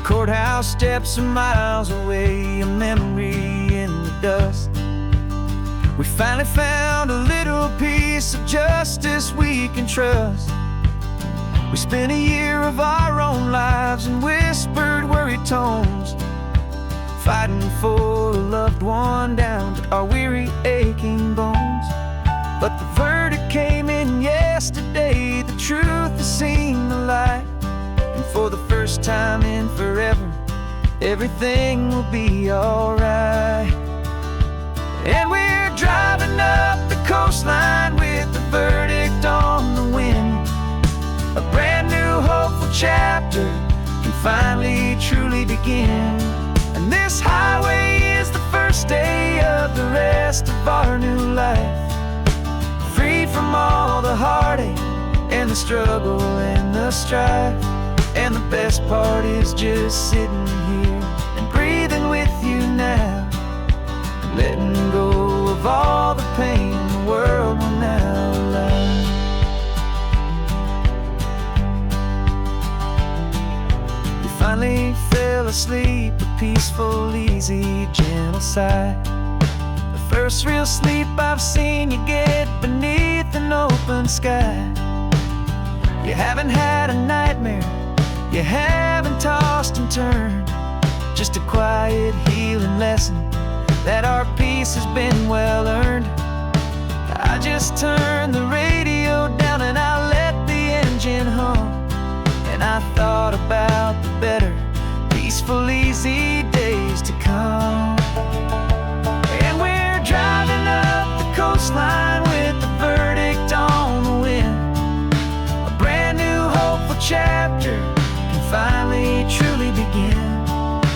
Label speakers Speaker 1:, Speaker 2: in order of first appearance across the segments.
Speaker 1: Courthouse steps are miles away, a memory in the dust. We finally found a little piece of justice we can trust. We spent a year of our own lives in whispered, worried tones, fighting for a loved one down to our weary, aching bones. But the verdict came in yesterday, the truth has seen the light. And for the first time in forever, everything will be alright. And we're driving up the coastline with the verdict on the wind. A brand new hopeful chapter can finally truly begin. And this highway is the first day of the rest of our new life, free from all the heartache and the struggle and the strife. And the best part is just sitting here and breathing with you now, letting go of all the pain the world will now allow. We finally fell asleep, a peaceful, easy, gentle sigh. The first real sleep I've seen you get beneath an open sky. You haven't had a nightmare, you haven't tossed and turned, just a quiet healing lesson that our peace has been well earned. I just turned the radio down and I let the engine hum, and I thought about the better, peaceful, easy days to come. And we're driving up the coastline with the verdict on the wind. A brand new hopeful chapter can finally truly begin.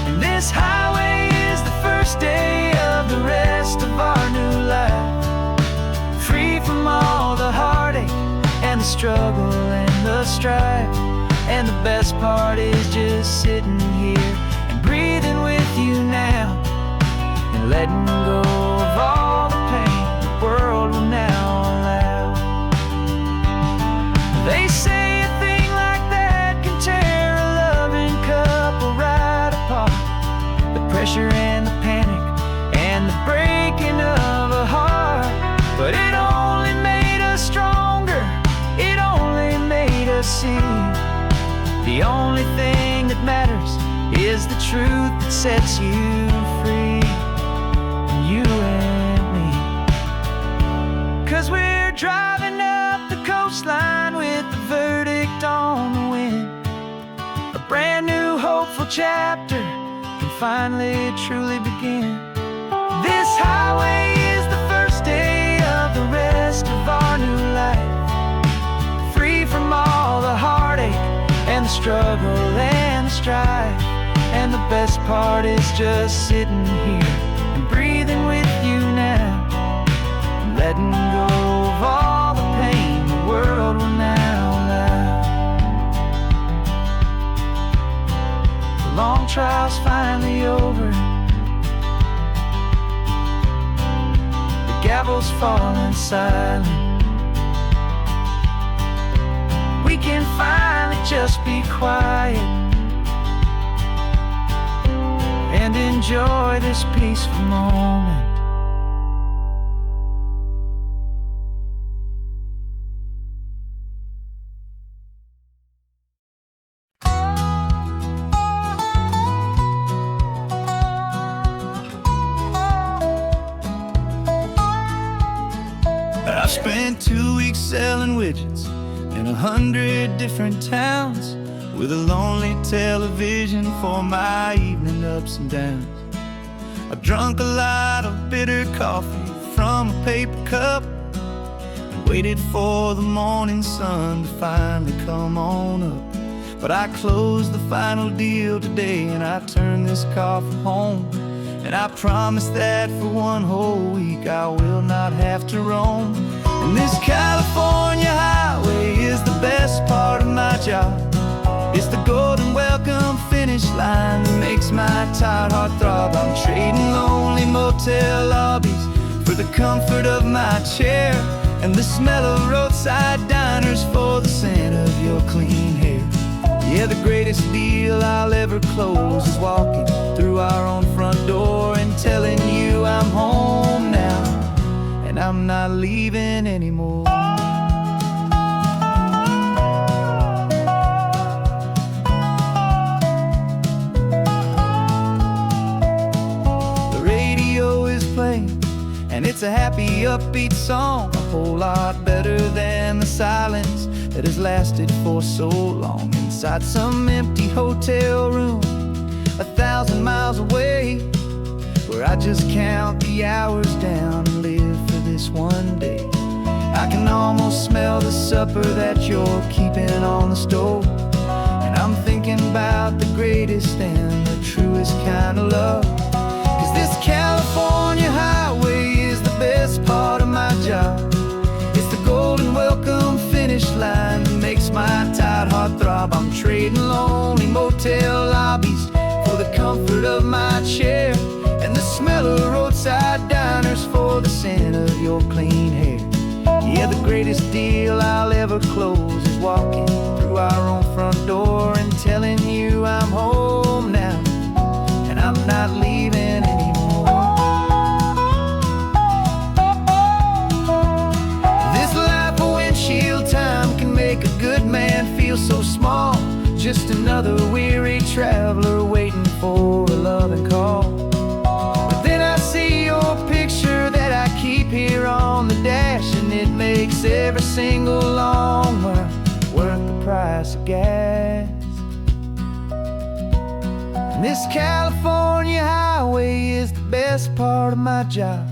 Speaker 1: And this highway is the first day of the rest of our new life, free from all the heartache and the struggle and the strife. And the best part is just sitting here and breathing with you now, and letting go of all the pain the world will now allow. They say a thing like that can tear a loving couple right apart. The pressure and the panic and the breaking of a heart. But it only made us stronger, it only made us see the only thing that matters is the truth that sets you free, you and me. 'Cause we're driving up the coastline with the verdict on the wind. A brand new hopeful chapter can finally truly begin. This highway is the first day of the rest of our new life, free from all the heartache and the struggle and the strife. And the best part is just sitting here and breathing with you now, and letting go of all the pain the world will now allow. The long trial's finally over, the gavel's falling silent. We can finally just be quiet and enjoy this peaceful moment. I spent 2 weeks selling widgets in 100 different towns, with a lonely television for my evening ups and downs. I drunk a lot of bitter coffee from a paper cup, and waited for the morning sun to finally come on up. But I closed the final deal today, and I turned this car from home. And I promise that for one whole week I will not have to roam. And this California highway is the best part of my job. It's the golden welcome finish line that makes my tired heart throb. I'm trading lonely motel lobbies for the comfort of my chair, and the smell of roadside diners for the scent of your clean hair. Yeah, the greatest deal I'll ever close is walking through our own front door and telling you I'm home now, and I'm not leaving anymore. The radio is playing, and it's a happy, upbeat song, a whole lot better than the silence that has lasted for so long. Inside some empty hotel room 1,000 miles away, where I just count the hours down and live for this one day. I can almost smell the supper that you're keeping on the stove, and I'm thinking about the greatest and the truest kind of love. 'Cause this California highway is the best part of my job. It's the golden welcome finish line that makes my tired heart throb. I'm trading lonely motel lobbies for the comfort of my chair, and the smell of roadside diners for the scent of your clean hair. Yeah, the greatest deal I'll ever close is walking through our own front door and telling you I'm home now, and I'm not leaving anymore. This life of windshield time can make a good man feel so small, just another weary traveler waiting for a loving call. But then I see your picture that I keep here on the dash, and it makes every single long mile worth the price of gas. And this California highway is the best part of my job.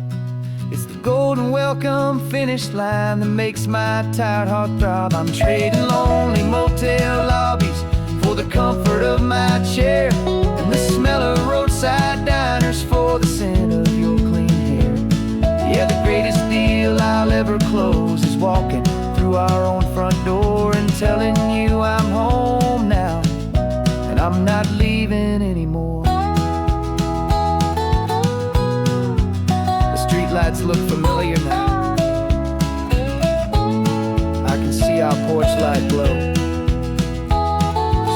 Speaker 1: It's the golden welcome finish line that makes my tired heart throb. I'm trading lonely motel lobbies for the comfort of my chair, and the smell of roadside diners for the scent of your clean hair. Yeah, the greatest deal I'll ever close is walking through our own front door and telling you I'm home now, and I'm not leaving anymore. The streetlights look familiar now. I can see our porch light glow,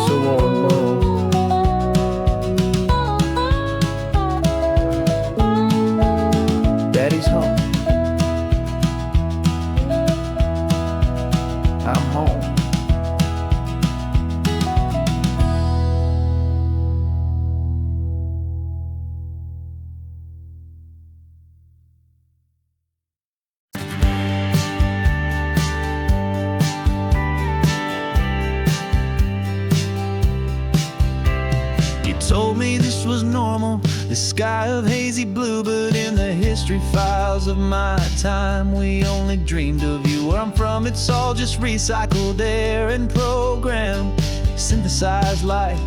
Speaker 1: so warm, low. Daddy's home. I'm home. Told me this was normal, this sky of hazy blue, but in the history files of my time, we only dreamed of you. Where I'm from, it's all just recycled air and programmed, synthesized light.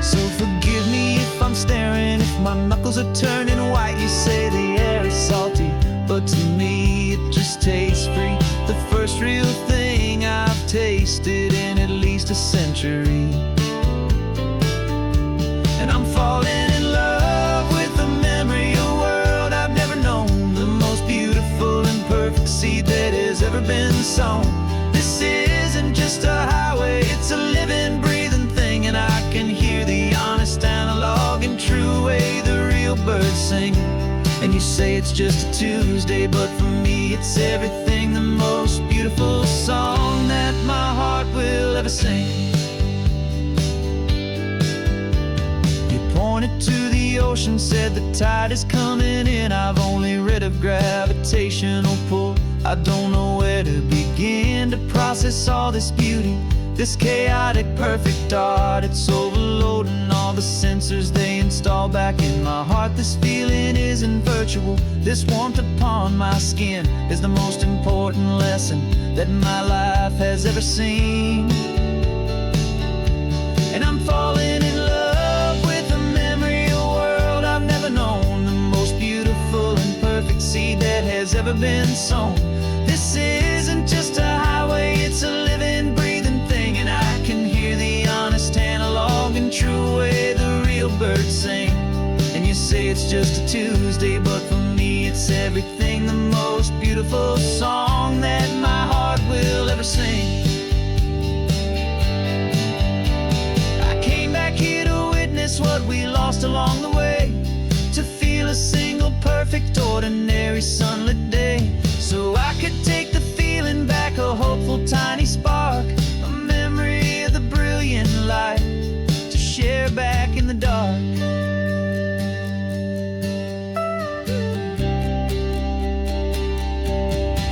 Speaker 1: So forgive me if I'm staring, if my knuckles are turning white. You say the air is salty, but to me it just tastes free. The first real thing I've tasted in at least a century. And I'm falling in love with the memory of a world I've never known, the most beautiful and perfect seed that has ever been sown. This isn't just a highway, it's a living, breathing thing, and I can hear the honest, analog, and true way the real birds sing. And you say it's just a Tuesday, but for me it's everything, the most beautiful song that my heart will ever sing. Pointed to the ocean, said the tide is coming in. I've only read of gravitational pull. I don't know where to begin to process all this beauty, this chaotic perfect art. It's overloading all the sensors they install back in my heart. This feeling isn't virtual, this warmth upon my skin is the most important lesson that my life has ever seen. And I'm falling in love with a memory of a world I've never known, the most beautiful and perfect seed that has ever been sown. This isn't just a highway, it's a living, breathing thing, and I can hear the honest, analog, and true way the real birds sing. And you say it's just a Tuesday, but for me it's everything, the most beautiful song that my heart will ever sing. what we lost along the way, to feel a single perfect ordinary sunlit day. So I could take the feeling back, a hopeful tiny spark, a memory of the brilliant light to share back in the dark.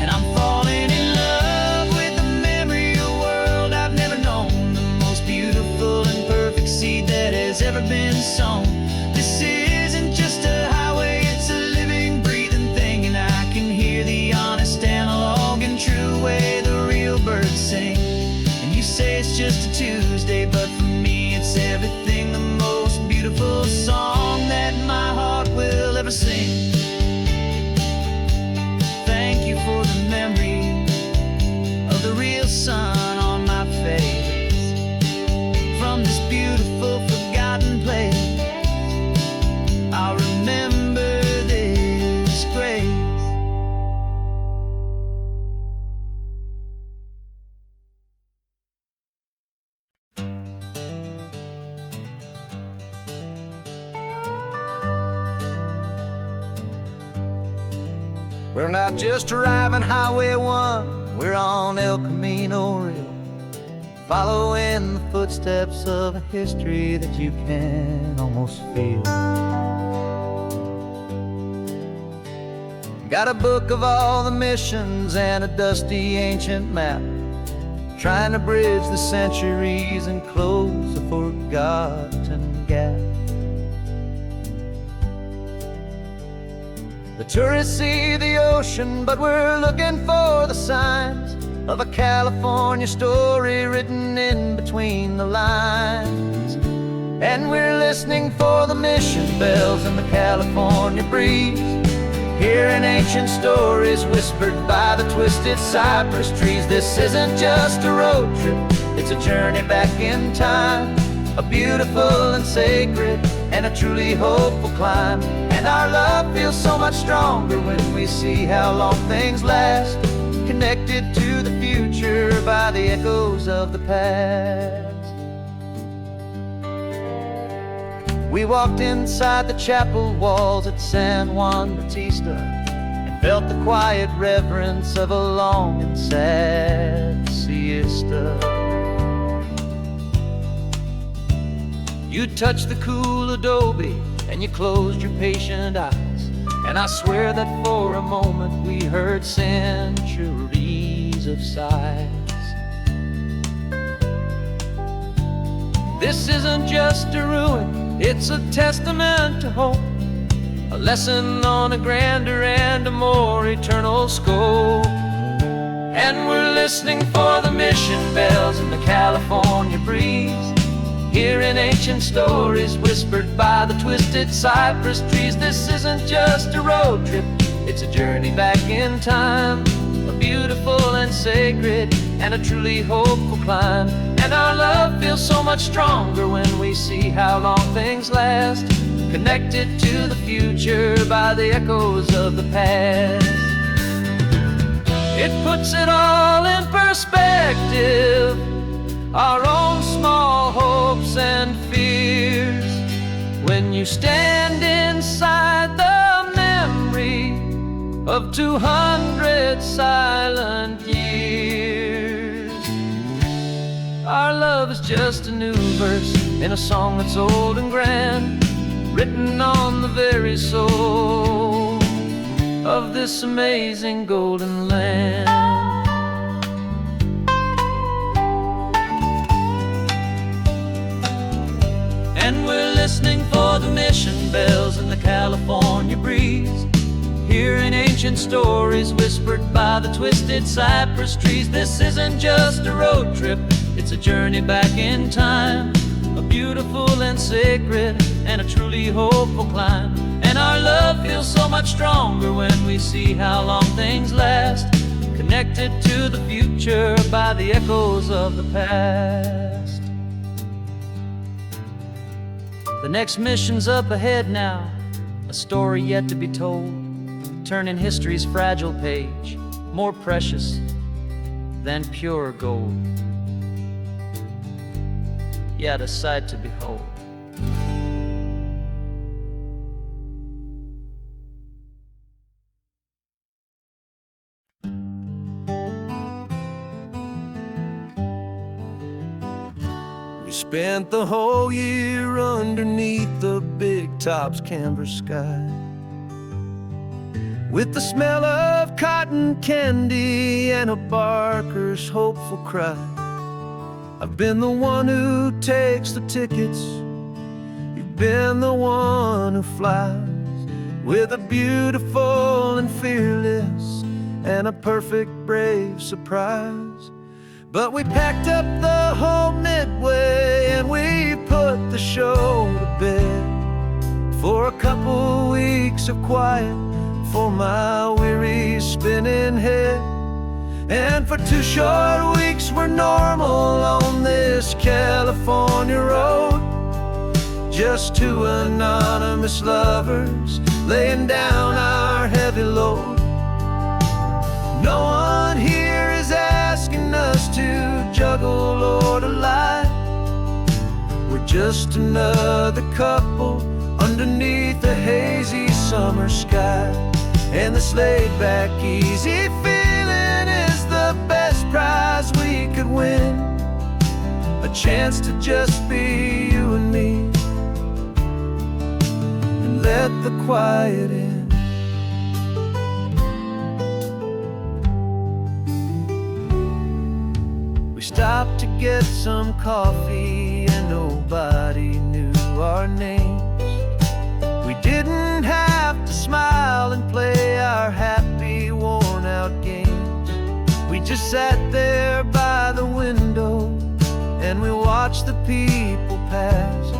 Speaker 1: And I'm falling in love with the memory of a world I've never known, the most beautiful and perfect seed that has ever been sown. This isn't just a highway, it's a living, breathing thing, and I can hear the honest analog and true way the real birds sing. And you say it's just a Tuesday, but for me it's everything, the most beautiful song that my heart will ever sing. Thank you for the memory of the real sun on my face, from this beautiful forgotten place. I'll remember this grace. We're not just driving Highway 1, we're on El Camino Real, following the footsteps of a history that you can almost feel. Got a book of all the missions and a dusty ancient map, trying to bridge the centuries and close a forgotten gap. The tourists see the ocean, but we're looking for the signs of a California story written in between the lines. And we're listening for the mission bells in the California breeze, hearing ancient stories whispered by the twisted cypress trees. This isn't just a road trip, it's a journey back in time, a beautiful and sacred and a truly hopeful climb. And our love feels so much stronger when we see how long things last, connected to the future by the echoes of the past. We walked inside the chapel walls at San Juan Bautista and felt the quiet reverence of a long and sad siesta. You touched the cool adobe and you closed your patient eyes, and I swear that for a moment we heard centuries of sighs. This isn't just a ruin, it's a testament to hope, a lesson on a grander and a more eternal scope. And we're listening for the mission bells in the California breeze, hearing ancient stories whispered by the twisted cypress trees. This isn't just a road trip, it's a journey back in time, a beautiful and sacred and a truly hopeful climb. And our love feels so much stronger when we see how long things last, connected to the future by the echoes of the past. It puts it all in perspective, our own small hopes and fears, when you stand inside the memory of 200 silent years. Our love is just a new verse in a song that's old and grand, written on the very soul of this amazing golden land. And we're listening for the mission bells in the California breeze, hearing ancient stories whispered by the twisted cypress trees. This isn't just a road trip, it's a journey back in time, a beautiful and sacred and a truly hopeful climb. And our love feels so much stronger when we see how long things last, connected to the future by the echoes of the past. The next mission's up ahead now, a story yet to be told, turning history's fragile page more precious than pure gold. Yet a sight to behold. spent the whole year underneath the big top's canvas sky, with the smell of cotton candy and a barker's hopeful cry. I've been the one who takes the tickets, you've been the one who flies, with a beautiful and fearless and a perfect brave surprise. But we packed up the whole Midway and we put the show to bed, for a couple weeks of quiet for my weary spinning head. And for 2 short weeks we're normal on this California road, just 2 anonymous lovers laying down our heavy load. No one here is asking us to juggle or to lie. We're just another couple underneath a hazy summer sky. And this laid-back, easy feeling is the best prize we could win, a chance to just be you and me, and let the quiet in. We stopped to get some coffee and nobody knew our names. We didn't have to smile and play our happy, worn-out games. We just sat there by the window and we watched the people pass,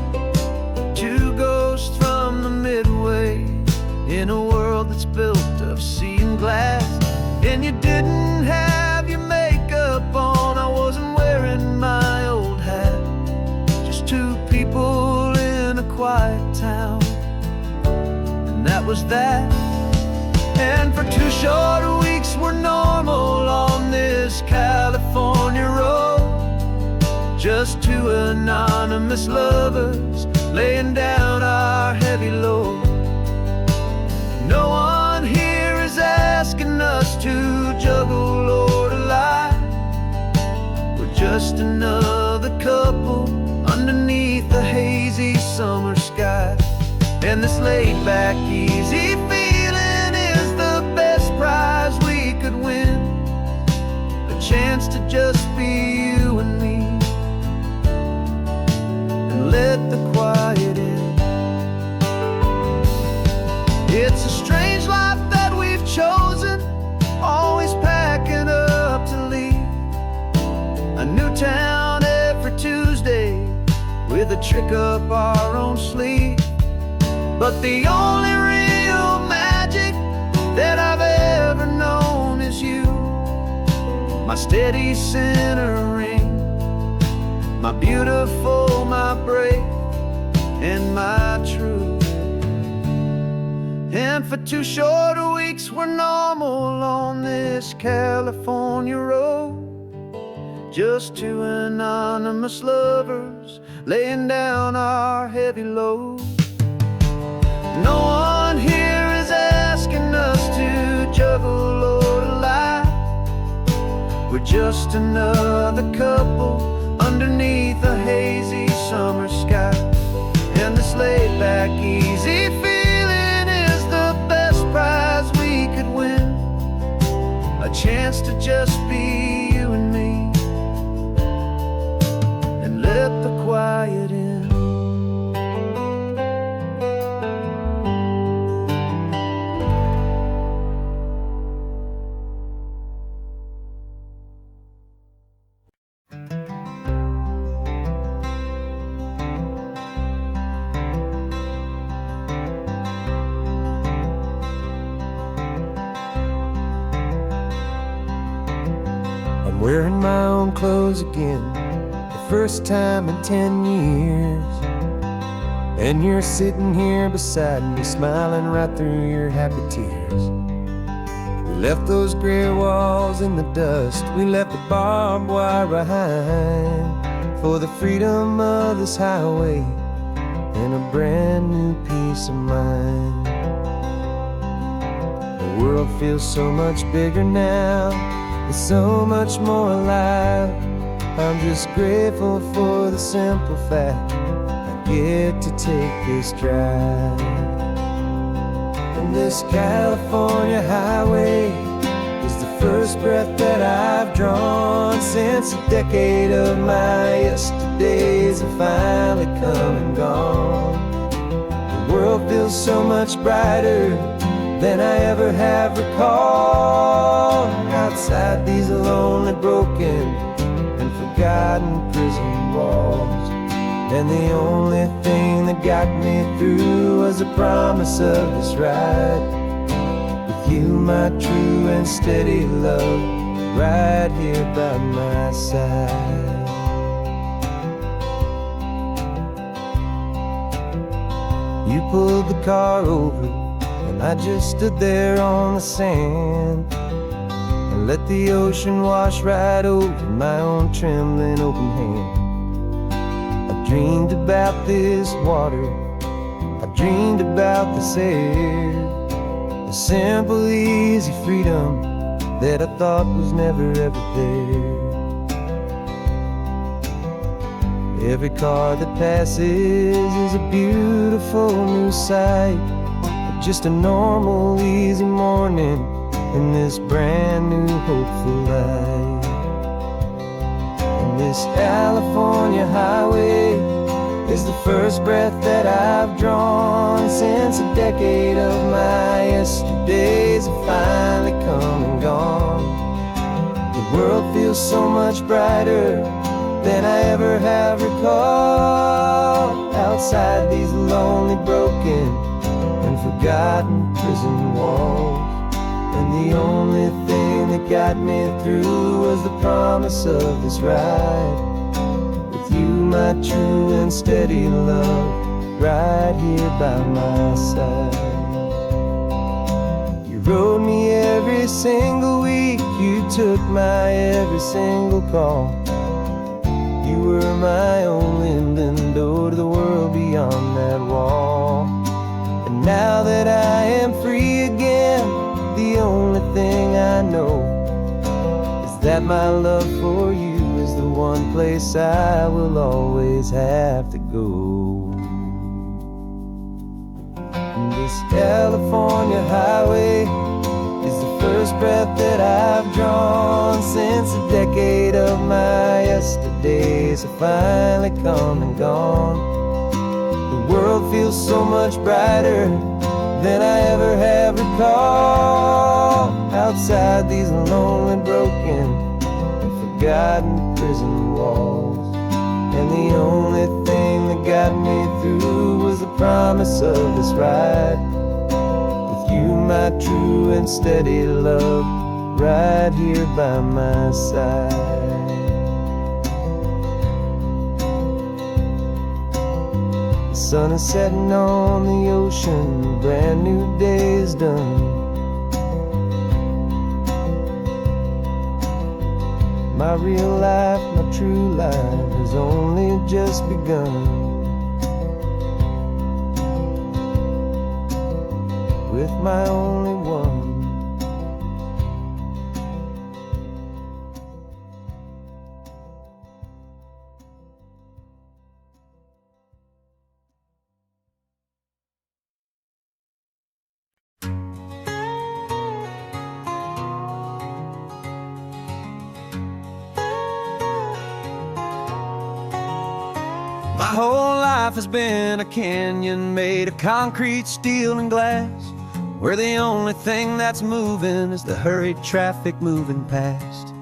Speaker 1: 2 ghosts from the Midway in a world that's built of sea and glass. And you didn't have your makeup on, I wasn't wearing my old hat, just 2 people in a quiet town, and that was that. And for 2 short weeks we're normal on this California road, just 2 anonymous lovers laying down our heavy load. No one here is asking us to juggle or to lie. We're just another couple underneath the hazy summer sky. And this laid-back, easy feeling is the best prize we could win, a chance to just be you and me, and let the quiet in. It's a strange life that we've chosen, always packing up to leave a new town every Tuesday with a trick up our own sleeve. But the only real magic that I've ever known is you, my steady centering, my beautiful, my brave, and my true. And for 2 short weeks we're normal on this California road, just 2 anonymous lovers laying down our heavy load. No one here is asking us to juggle or to lie. We're just another couple underneath a hazy summer sky. And this laid-back, easy feeling is the best prize we could win, a chance to just be you and me, and let the quiet in. I'm wearing my own clothes again, the first time in 10 years. And you're sitting here beside me, smiling right through your happy tears. We left those gray walls in the dust, we left the barbed wire behind, for the freedom of this highway and a brand new peace of mind. The world feels so much bigger now, it's so much more alive. I'm just grateful for the simple fact I get to take this drive. And this California highway is the first breath that I've drawn since a decade of my yesterdays have finally come and gone. The world feels so much brighter than I ever have recalled. Outside these lonely, broken, and forgotten prison walls. And the only thing that got me through was the promise of this ride. With you, my true and steady love, right here by my side. You pulled the car over, and I just stood there on the sand and let the ocean wash right over my own trembling open hand. I dreamed about this water, I dreamed about this air, the simple, easy freedom that I thought was never ever there. Every car that passes is a beautiful new sight, just a normal, easy morning in this brand new, hopeful life. And this California highway is the first breath that I've drawn since a decade of my yesterdays have finally come and gone. The world feels so much brighter than I ever have recalled. Outside these lonely, broken, and forgotten prison walls. And the only thing that got me through was the promise of this ride. With you, my true and steady love, right here by my side. You rode me every single week, you took my every single call. You were my only window to the world beyond that wall. And now that I am free again, the only thing I know is that my love for you is the one place I will always have to go. And this California highway is the first breath that I've drawn since a decade of my yesterdays have finally come and gone. The world feels so much brighter than I ever have recalled. Outside these lonely, broken, and forgotten prison walls. And the only thing that got me through was the promise of this ride. With you, my true and steady love, right here by my side. The sun is setting on the ocean, a brand new day is done. My real life, my true life has only just begun. With my only one. My whole life has been a canyon made of concrete, steel, and glass, where the only thing that's moving is the hurried traffic moving past.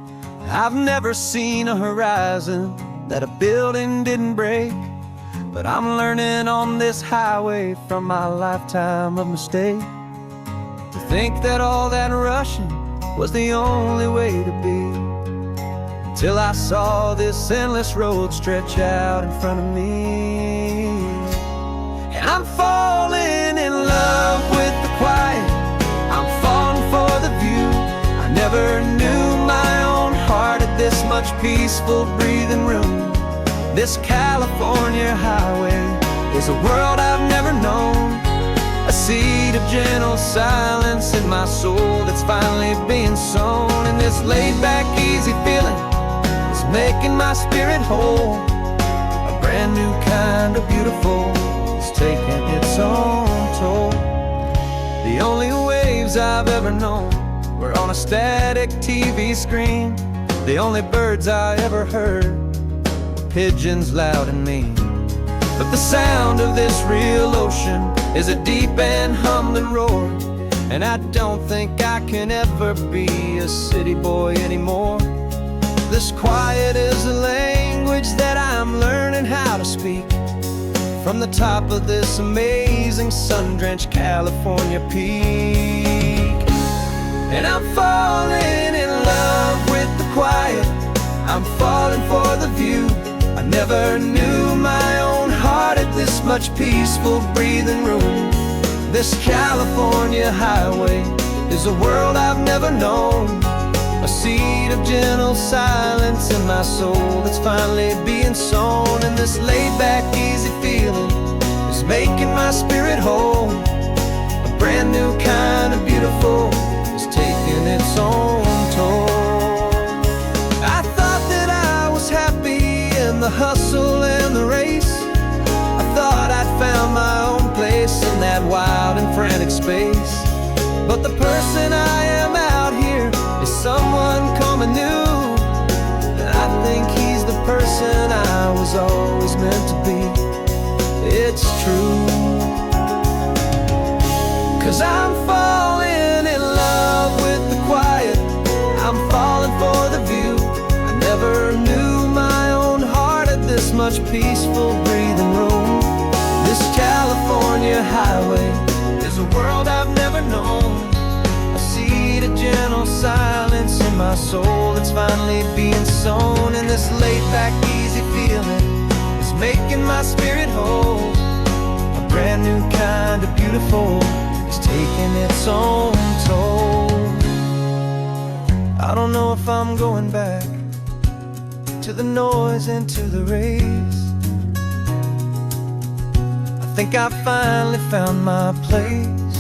Speaker 1: I've never seen a horizon that a building didn't break, but I'm learning on this highway from my lifetime of mistake to think that all that rushing was the only way to be. Till I saw this endless road stretch out in front of me. And I'm falling in love with the quiet, I'm falling for the view. I never knew my own heart had this much peaceful breathing room. This California highway is a world I've never known, a seed of gentle silence in my soul that's finally being sown. And this laid-back, easy feeling, making my spirit whole. A brand new kind of beautiful is taking its own toll. The only waves I've ever known were on a static TV screen. The only birds I ever heard were pigeons loud and mean. But the sound of this real ocean is a deep and humbling roar, and I don't think I can ever be a city boy anymore. This quiet is a language that I'm learning how to speak from the top of this amazing sun-drenched California peak. And I'm falling in love with the quiet, I'm falling for the view. I never knew my own heart had this much peaceful breathing room. This California highway is a world I've never known. A seed of gentle silence in my soul that's finally being sown. And this laid-back, easy feeling is making my spirit whole. A brand new kind of beautiful is taking its own toll. I thought that I was happy in the hustle and the race. I thought I'd found my own place in that wild and frantic space. But the person I am out here is someone coming new, and I think he's the person I was always meant to be. It's true, 'cause I'm falling in love with the quiet, I'm falling for the view. I never knew my own heart had this much peaceful breathing room. This California highway is a world I've never known. A seed of gentle silence in my soul that's finally being sown. And this laid-back, easy feeling is making my spirit whole. A brand new kind of beautiful is taking its own toll. I don't know if I'm going back to the noise and to the race. I think I finally found my place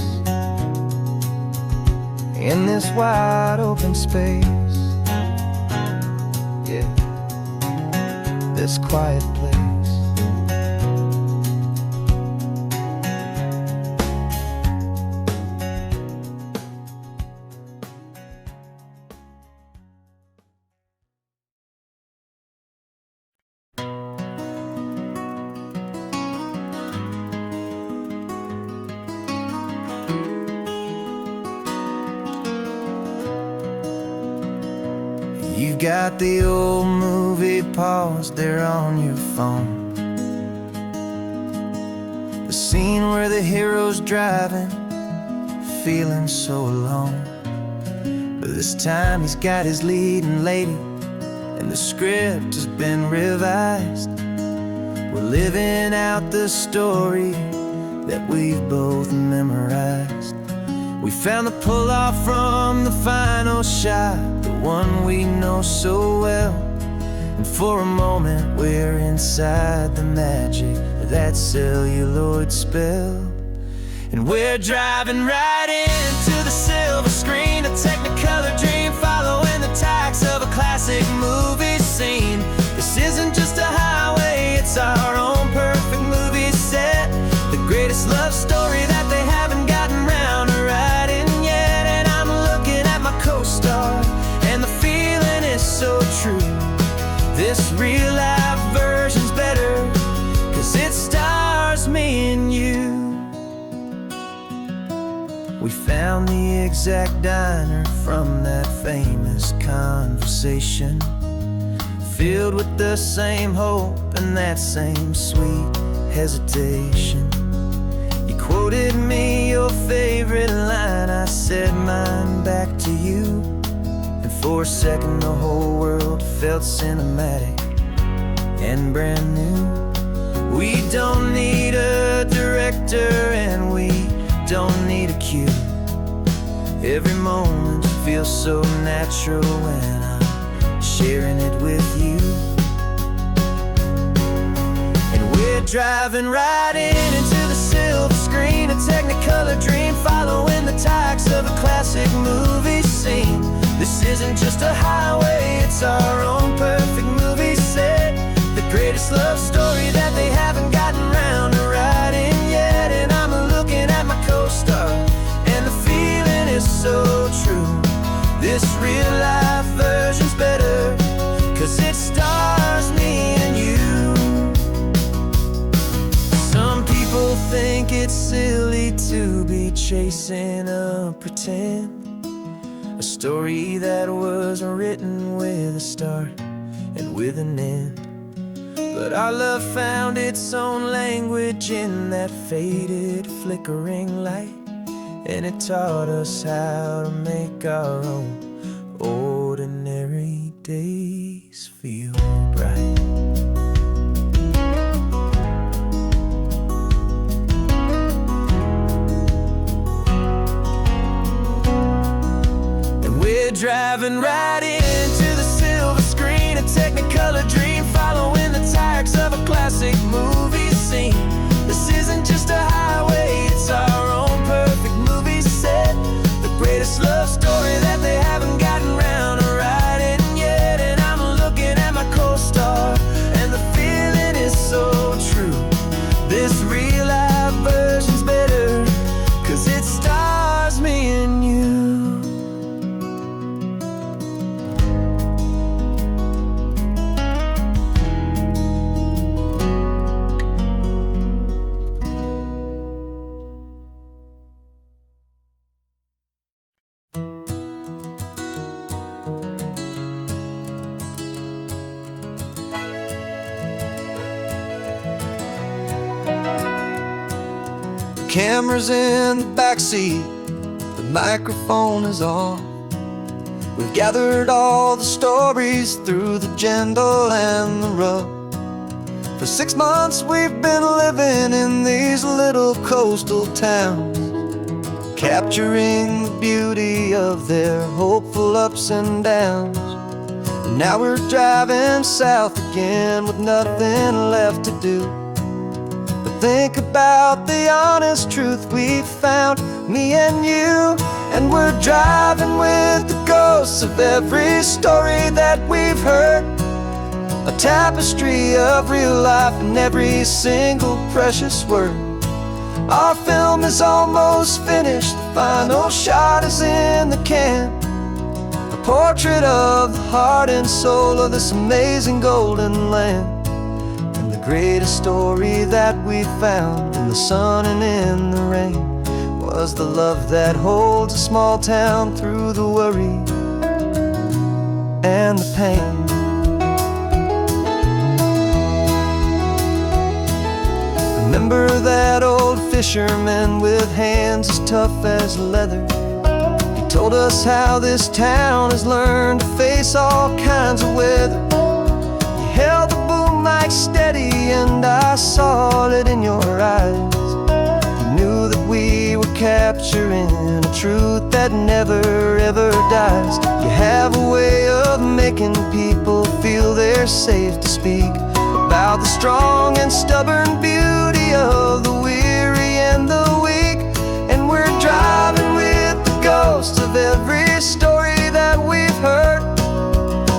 Speaker 1: in this wide open space. Yeah, this quiet place. You've got the old movie paused there on your phone, the scene where the hero's driving, feeling so alone. But this time he's got his leading lady, and the script has been revised. We're living out the story that we've both memorized. We found the pull-off from the final shot, the one we know so well. And for a moment we're inside the magic of that celluloid spell. And we're driving right into the silver screen, a technicolor dream following the tacks of a classic movie scene. This isn't just a highway, it's our own perfect movie set, the greatest love story that they haven't gotten round to writing yet. And I'm looking at my co-star, and the feeling is so true. This real life version's better, 'cause it stars me and you. We found the exact diner from that famous conversation, filled with the same hope and that same sweet hesitation. You quoted me your favorite line, I said mine back to you. And for a second the whole world felt cinematic and brand new. We don't need a director and we don't need a cue. Every moment feels so natural when I'm sharing it with you. And we're driving right into the silver screen, a technicolor dream following the tacks of a classic movie scene. This isn't just a highway, it's our own perfect movie chasing a pretend, a story that was written with a start and with an end. But our love found its own language in that faded, flickering light, and it taught us how to make our own ordinary days feel bright. And we're driving right into the silver screen, a Technicolor dream, following the tires of a classic movie scene. This isn't just a highway, it's our own perfect movie set, the greatest love story that they haven't gotten round to writing yet. And I'm looking at my co-star, and the feeling is so true. This real life version's better, 'cause it stars me and you. Camera's in the backseat, the microphone is on. We've gathered all the stories through the gentle and the rough. For 6 months we've been living in these little coastal towns, capturing the beauty of their hopeful ups and downs. And now we're driving south again with nothing left to do. Think about the honest truth we found, me and you. And we're driving with the ghosts of every story that we've heard, a tapestry of real life and every single precious word. Our film is almost finished, the final shot is in the can, a portrait of the heart and soul of this amazing golden land. Greatest story that we found in the sun and in the rain was the love that holds a small town through the worry and the pain. Remember that old fisherman with hands as tough as leather? He told us how this town has learned to face all kinds of weather. You held the boom mic steady and I saw it in your eyes. You knew that we were capturing a truth that never ever dies. You have a way of making people feel they're safe to speak about the strong and stubborn beauty of the weary and the weak. And we're driving with the ghosts of every story that we've heard,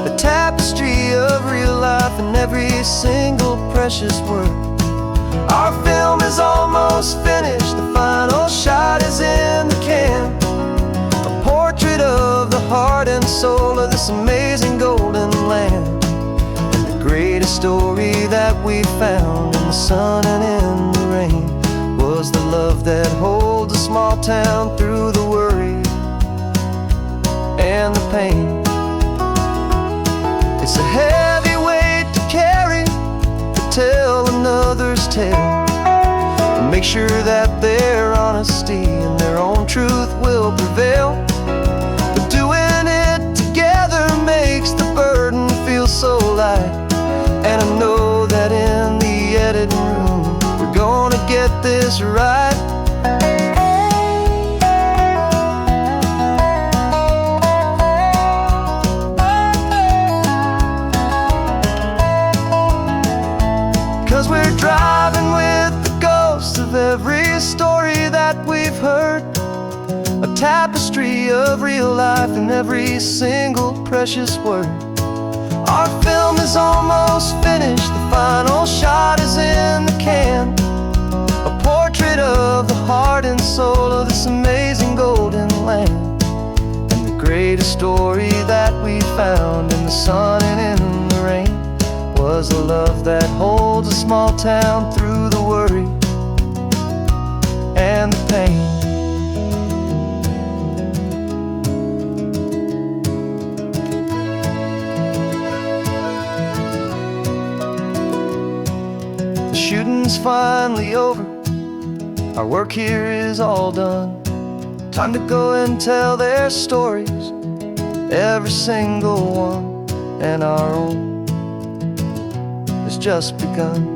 Speaker 1: the tapestry of real life and every single precious word. Our film is almost finished, the final shot is in the can, a portrait of the heart and soul of this amazing golden land. And the greatest story that we found in the sun and in the rain was the love that holds a small town through the worry and the pain. It's a heavy weight to carry, to tell another's tale, and make sure that their honesty and their own truth will prevail. But doing it together makes the burden feel so light. And I know that in the editing room we're gonna get this right. We're driving with the ghosts of every story that we've heard, a tapestry of real life and every single precious word. Our film is almost finished, the final shot is in the can, a portrait of the heart and soul of this amazing golden land. And the greatest story that we found in the sun and in the rain was the love that holds a small town through the worry and the pain. finally over. Our work here is all done. Time to go and tell their stories, every single one, and our own has just begun.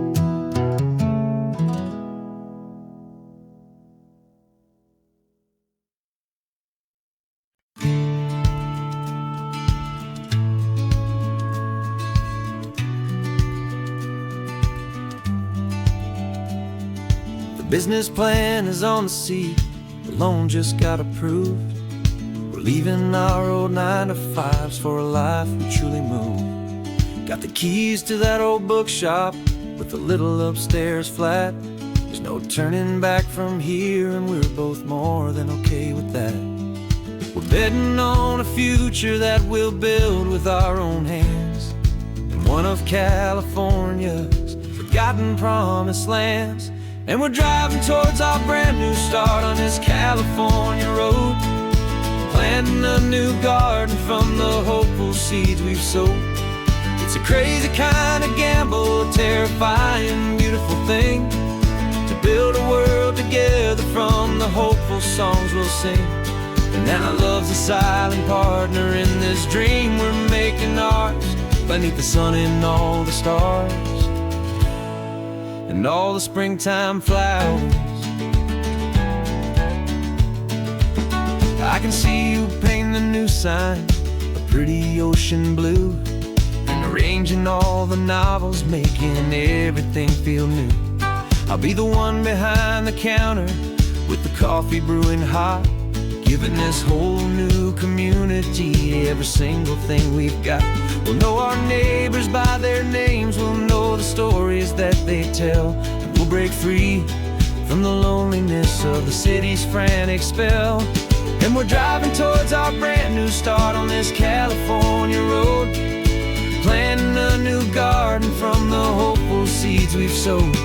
Speaker 1: The business plan is on the seat, the loan just got approved. We're leaving our old 9-to-5s for a life we truly move. Got the keys to that old bookshop with the little upstairs flat. There's no turning back from here, and we're both more than okay with that. We're betting on a future that we'll build with our own hands, in one of California's forgotten promised lands. And we're driving towards our brand new start on this California road, planting a new garden from the hopeful seeds we've sowed. It's a crazy kind of gamble, a terrifying, beautiful thing, to build a world together from the hopeful songs we'll sing. And now love's a silent partner in this dream we're making ours, beneath the sun and all the stars and all the springtime flowers. I can see you painting the new sign a pretty ocean blue, and arranging all the novels, making everything feel new. I'll be the one behind the counter with the coffee brewing hot, giving this whole new community every single thing we've got. We'll know our neighbors by their names, we'll know the stories that they tell, and we'll break free from the loneliness of the city's frantic spell. And we're driving towards our brand new start on this California road, planting a new garden from the hopeful seeds we've sowed.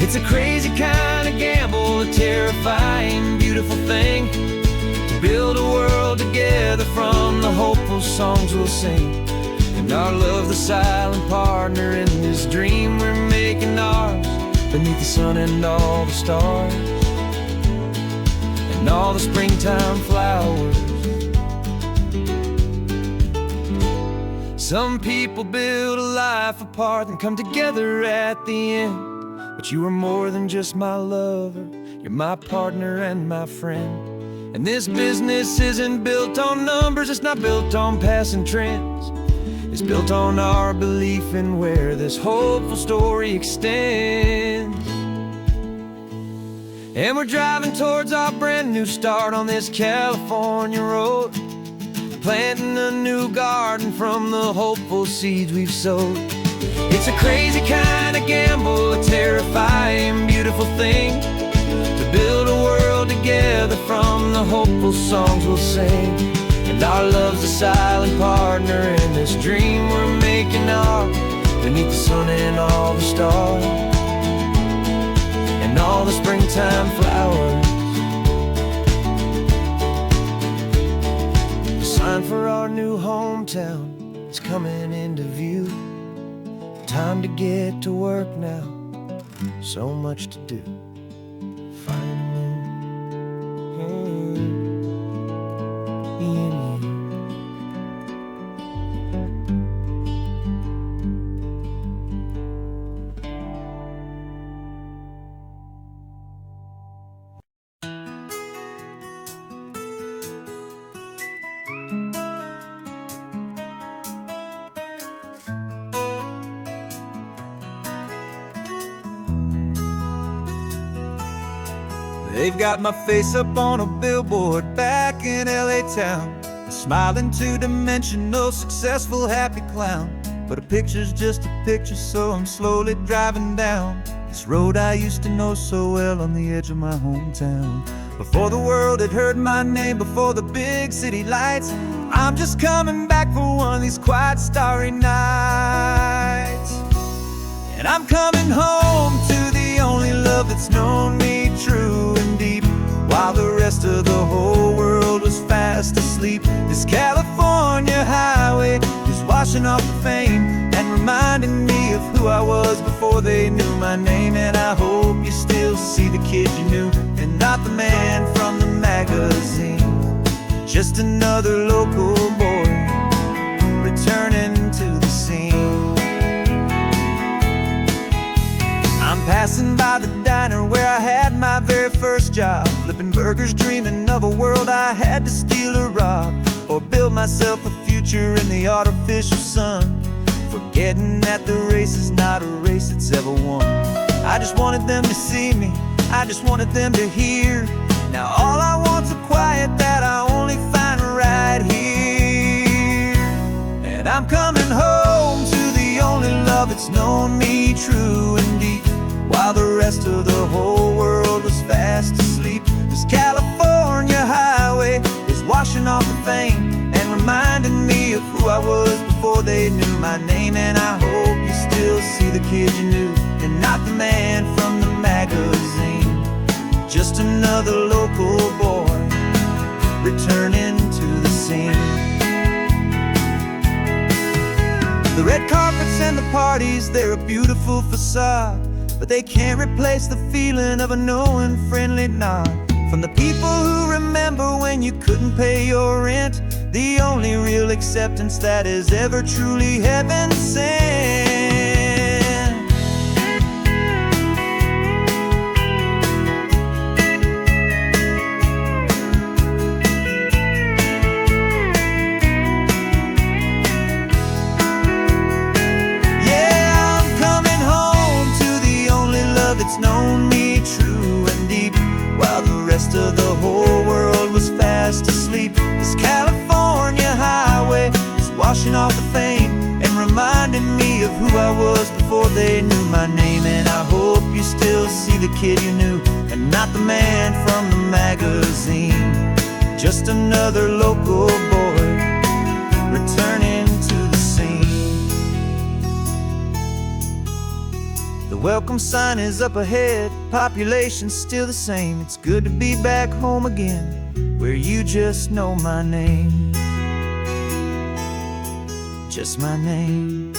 Speaker 1: It's a crazy kind of gamble, a terrifying, beautiful thing, to build a world together from the hopeful songs we'll sing. And our love, the silent partner in this dream we're making ours, beneath the sun and all the stars and all the springtime flowers. Some people build a life apart and come together at the end, but you are more than just my lover, you're my partner and my friend. And this business isn't built on numbers, it's not built on passing trends. It's built on our belief in where this hopeful story extends. And we're driving towards our brand new start on this California road, planting a new garden from the hopeful seeds we've sowed. It's a crazy kind of gamble, a terrifying, beautiful thing, to build a world together from the hopeful songs we'll sing. And our love's a silent partner in this dream we're making ours, beneath the sun and all the stars and all the springtime flowers. The sign for our new hometown is coming into view. Time to get to work now, so much to do.
Speaker 2: They've got my face up on a billboard back in LA town, a smiling two-dimensional, successful, happy clown. But a picture's just a picture, so I'm slowly driving down this road I used to know so well on the edge of my hometown. Before the world had heard my name, before the big city lights, I'm just coming back for one of these quiet, starry nights. And I'm coming home to the only love that's known me true and deep, while the rest of the whole world was fast asleep. This California highway is washing off the fame and reminding reminding me of who I was before they knew my name. And I hope you still see the kid you knew, and not the man from the magazine. Just another local boy returning to the scene. I'm passing by the diner where I had my very first job, flipping burgers, dreaming of a world I had to steal or rob, or build myself a future in the artificial sun, forgetting that the race is not a race that's ever won. I just wanted them to see me, I just wanted them to hear. Now all I want's a quiet that I only find right here. And I'm coming home to the only love that's known me true and deep, while the rest of the whole world was fast asleep. This California highway is washing off the fame and reminding me of who I was before they knew my name. And I hope you still see the kid you knew, and not the man from the magazine. Just another local boy returning to the scene. The red carpets and the parties, they're a beautiful facade, but they can't replace the feeling of a knowing, friendly nod from the people who remember when you couldn't pay your rent. The only real acceptance that is ever truly heaven sent. It's known me true and deep, while the rest of the whole world was fast asleep. This California highway is washing off the fame and reminding me of who I was before they knew my name. And I hope you still see the kid you knew, and not the man from the magazine. Just another local boy returning to the scene. The welcome sign is up ahead, population's still the same. It's good to be back home again, where you just know my name. Just my name.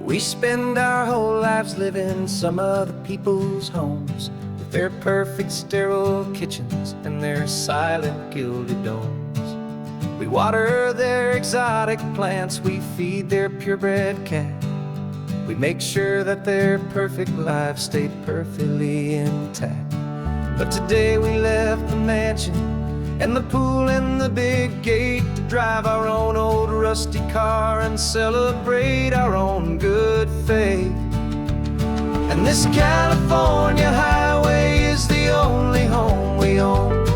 Speaker 1: We spend our whole lives living some other people's homes, with their perfect sterile kitchens and their silent gilded domes. We water their exotic plants, we feed their purebred cat. We make sure that their perfect lives stay perfectly intact. But today we left the mansion and the pool and the big gate to drive our own old rusty car and celebrate our own good faith. And this California highway is the only home we own,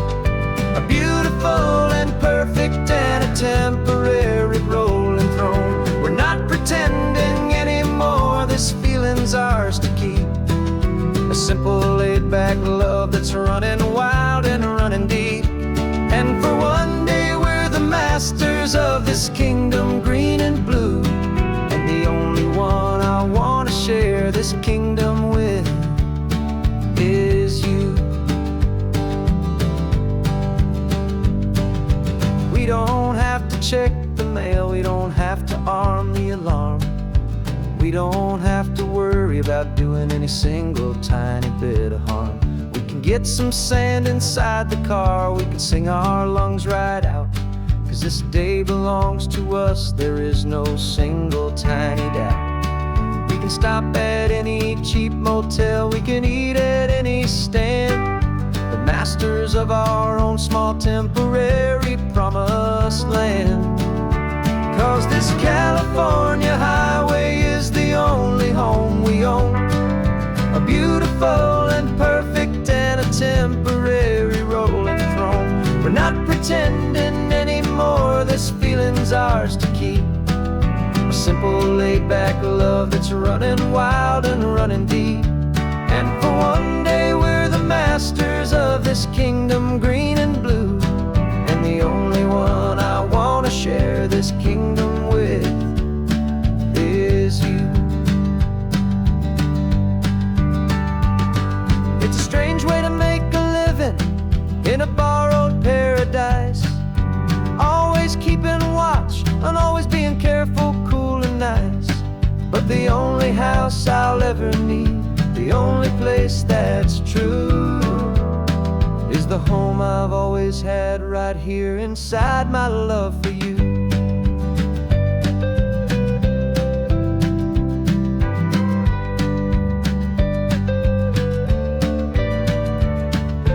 Speaker 1: a beautiful and perfect and a temporary rolling throne. We're not pretending anymore, this feeling's ours to keep, a simple laid-back love that's running wild and running deep. And for one day we're the masters of this kingdom green and blue, and the only one I want to share this kingdom with is you. We don't have to check the mail, we don't have to arm the alarm, we don't have to worry about doing any single tiny bit of harm. Get some sand inside the car, we can sing our lungs right out, 'cause this day belongs to us, there is no single tiny doubt. We can stop at any cheap motel, we can eat at any stand, the masters of our own small temporary promised land. 'Cause this California highway is the only home we own, a beautiful and perfect and a temporary rolling throne. We're not pretending anymore, this feeling's ours to keep, a simple laid-back love that's running wild and running deep. And for one day we're the masters of this kingdom green and blue, and the only one I want to share this kingdom with is you. else I'll ever need. The only place that's true is the home I've always had right here inside my love for you.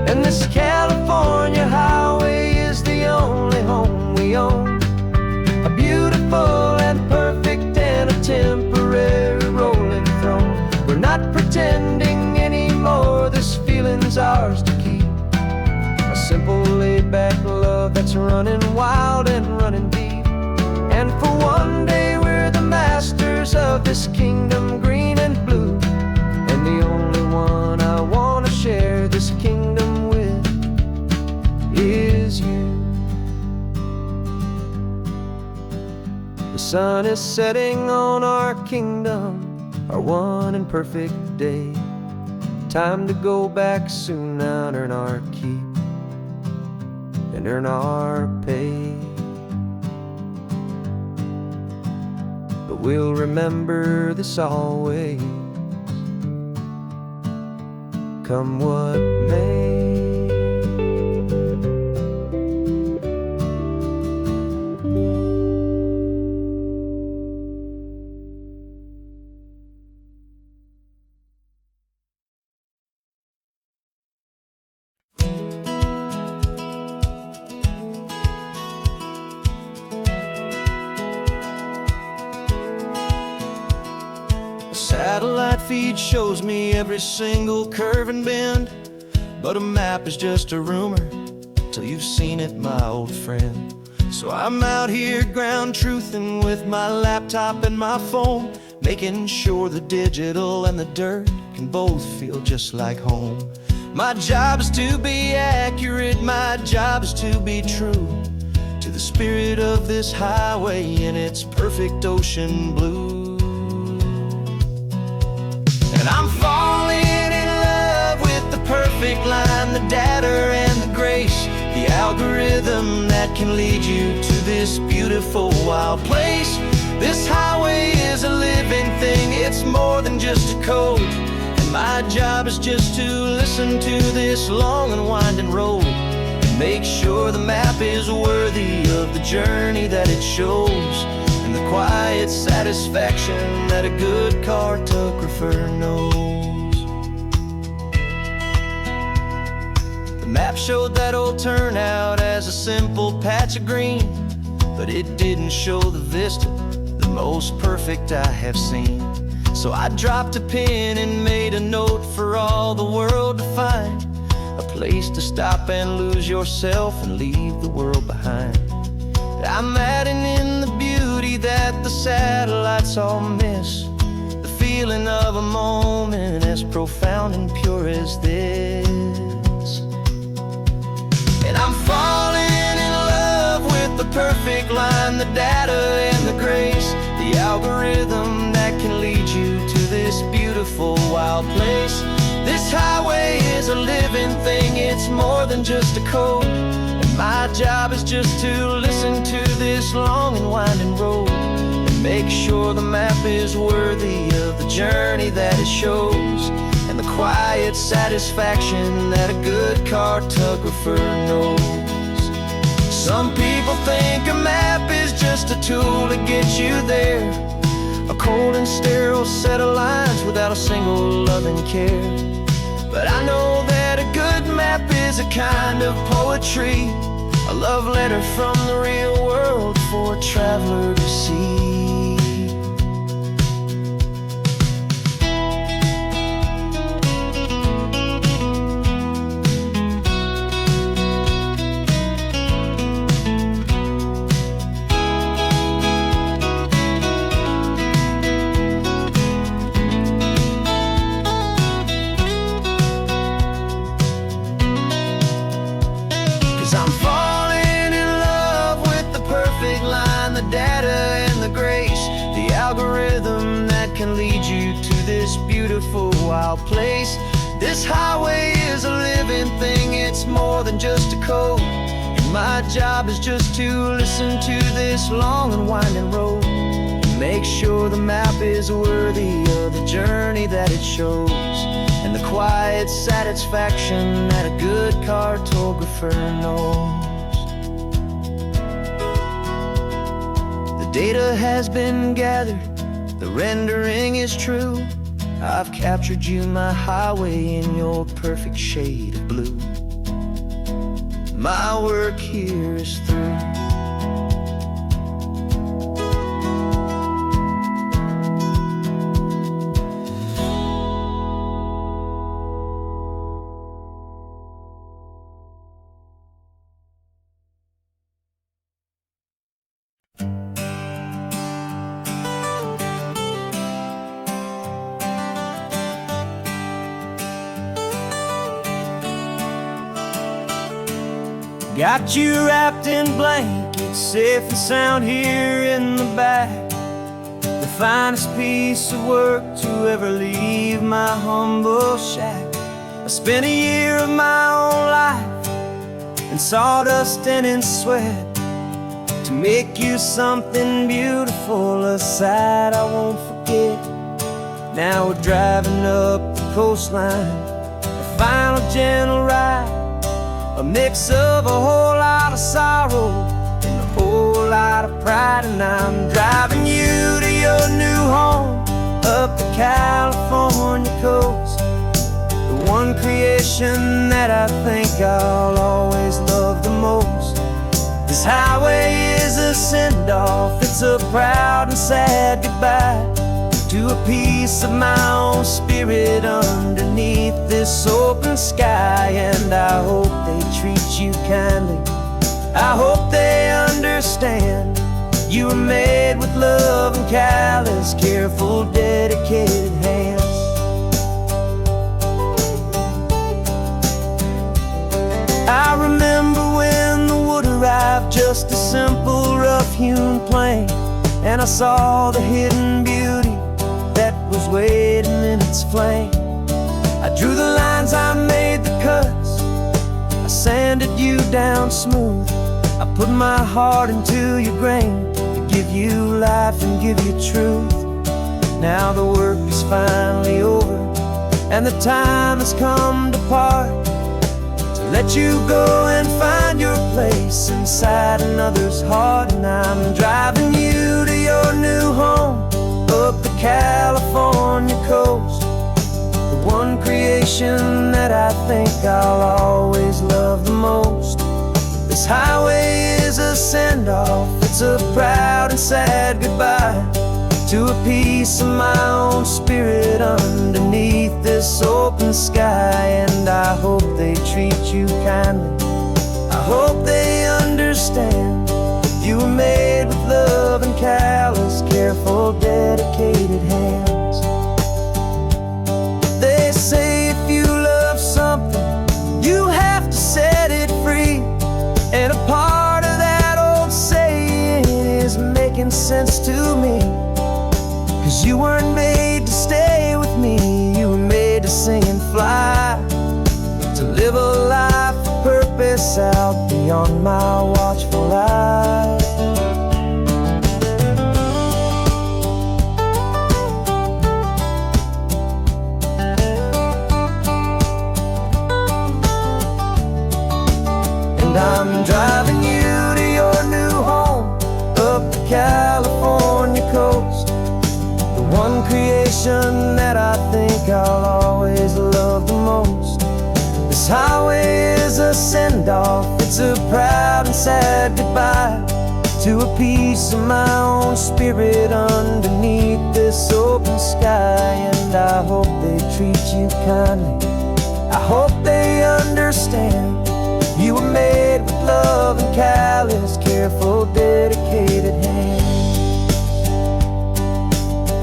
Speaker 1: And this California highway is the only home we own, a beautiful and perfect and a temporary rolling throne. We're not pretending anymore, this feeling's ours to keep. A simple laid-back love that's running wild and running deep. And for one day we're the masters of this kingdom green and blue. And the only one I want to share this kingdom with is you. The sun is setting on our kingdom, our one and perfect day. Time to go back soon now and earn our keep and earn our pay. But we'll remember this always, come what may.
Speaker 2: Satellite feed shows me every single curve and bend, but a map is just a rumor till you've seen it, my old friend. So I'm out here ground truthing with my laptop and my phone, making sure the digital and the dirt can both feel just like home. My job is to be accurate, my job is to be true to the spirit of this highway in its perfect ocean blue. And I'm falling in love with the perfect line, the data and the grace, the algorithm that can lead you to this beautiful wild place. This highway is a living thing, it's more than just a code. And my job is just to listen to this long and winding road and make sure the map is worthy of the journey that it shows, and the quiet satisfaction that a good cartographer knows. The map showed that old turnout as a simple patch of green, but it didn't show the vista, the most perfect I have seen. So I dropped a pin and made a note for all the world to find, a place to stop and lose yourself and leave the world behind. I'm adding in the beauty that the satellites all miss, the feeling of a moment as profound and pure as this. And I'm falling in love with the perfect line, the data and the grace, the algorithm that can lead you to this beautiful wild place. This highway is a living thing, it's more than just a code. My job is just to listen to this long and winding road and make sure the map is worthy of the journey that it shows, and the quiet satisfaction that a good cartographer knows. Some people think a map is just a tool to get you there, a cold and sterile set of lines without a single loving care. But I know that a good map is a kind of poetry, a love letter from the real world for a traveler to see. 'Cause I'm falling in love with the perfect line, the data and the grace, the algorithm that can lead you to this beautiful wild place. This highway is a living thing, it's more than just a code. And my job is just to listen to this long and winding road,
Speaker 1: make sure the map is worthy of the journey that it shows, and the quiet satisfaction that a good cartographer knows. The data has been gathered, the rendering is true. I've captured you, my highway, in your perfect shade of blue. My work here is through. Got you wrapped in blankets, safe and sound here in the back. The finest piece of work to ever leave my humble shack. I spent a year of my own life in sawdust and in sweat to make you something beautiful, a sight I won't forget. Now we're driving up the coastline, the final gentle ride, a mix of a whole lot of sorrow and a whole lot of pride. And I'm driving you to your new home up the California coast, the one creation that I think I'll always love the most. This highway is a send-off, it's a proud and sad goodbye to a piece of my own spirit underneath this open sky. And I hope they treat you kindly, I hope they understand you were made with love and callous, careful, dedicated hands. I remember when the wood arrived, just a simple rough-hewn plank, and I saw the hidden beauty that was waiting in its flame. I drew the lines, I made the cuts, I sanded you down smooth. I put my heart into your grain to give you life and give you truth. Now the work is finally over, and the time has come to part, to let you go and find your place inside another's heart. And I'm driving you to your new home up the California coast, the one creation that I think I'll always love the most. This highway is a send-off, it's a proud and sad goodbye to a piece of my own spirit underneath this open sky. And I hope they treat you kindly, I hope they understand you were made with love and callous, careful, dedicated hands. They say if you love something, you have to set it free. And a part of that old saying is making sense to me, 'cause you weren't made to stay with me, you were made to sing and fly, to live a life of purpose out beyond my watchful eye. And I'm driving you to your new home up the California coast, the one creation that I think I'll always love the most. This highway is a send-off, it's a proud and sad goodbye to a piece of my own spirit underneath this open sky. And I hope they treat you kindly, I hope they understand you were made with love and callous, careful, dedicated hands.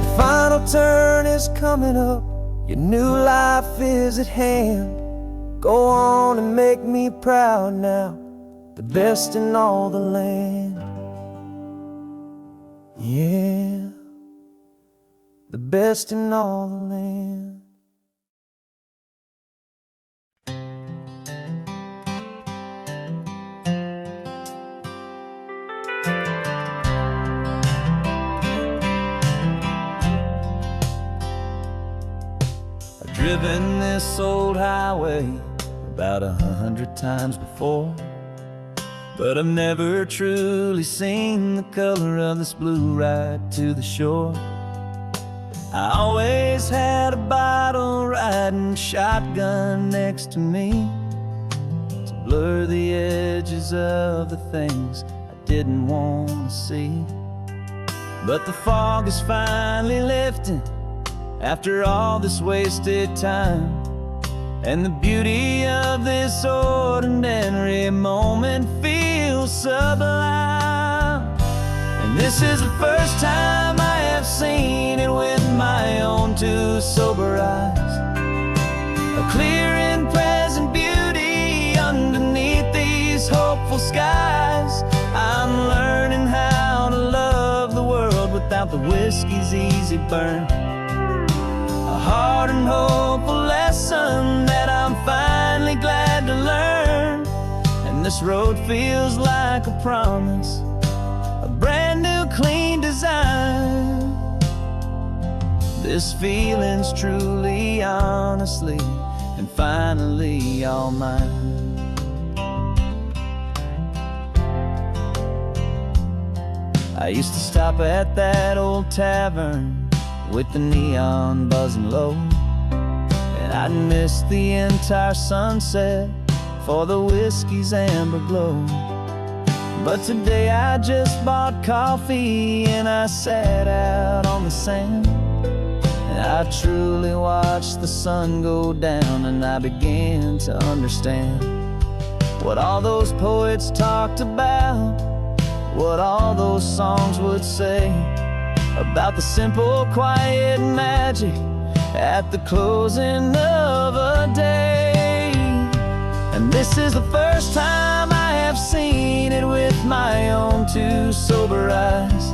Speaker 1: The final turn is coming up, your new life is at hand. Go on and make me proud now, the best in all the land. Yeah, the best in all the land. driven this old highway about 100 times before, but I've never truly seen the color of this blue right to the shore. I always had a bottle riding shotgun next to me to blur the edges of the things I didn't want to see. But the fog is finally lifting after all this wasted time, and the beauty of this ordinary moment feels sublime. And this is the first time I have seen it with my own two sober eyes, a clear and present beauty underneath these hopeful skies. I'm learning how to love the world without the whiskey's easy burn, a hard and hopeful lesson that I'm finally glad to learn. And this road feels like a promise, a brand new clean design. This feeling's truly, honestly, and finally all mine. I used to stop at that old tavern with the neon buzzing low, and I'd miss the entire sunset for the whiskey's amber glow. But today I just bought coffee and I sat out on the sand, and I truly watched the sun go down, and I began to understand what all those poets talked about, what all those songs would say about the simple, quiet magic at the closing of a day. And this is the first time I have seen it with my own two sober eyes,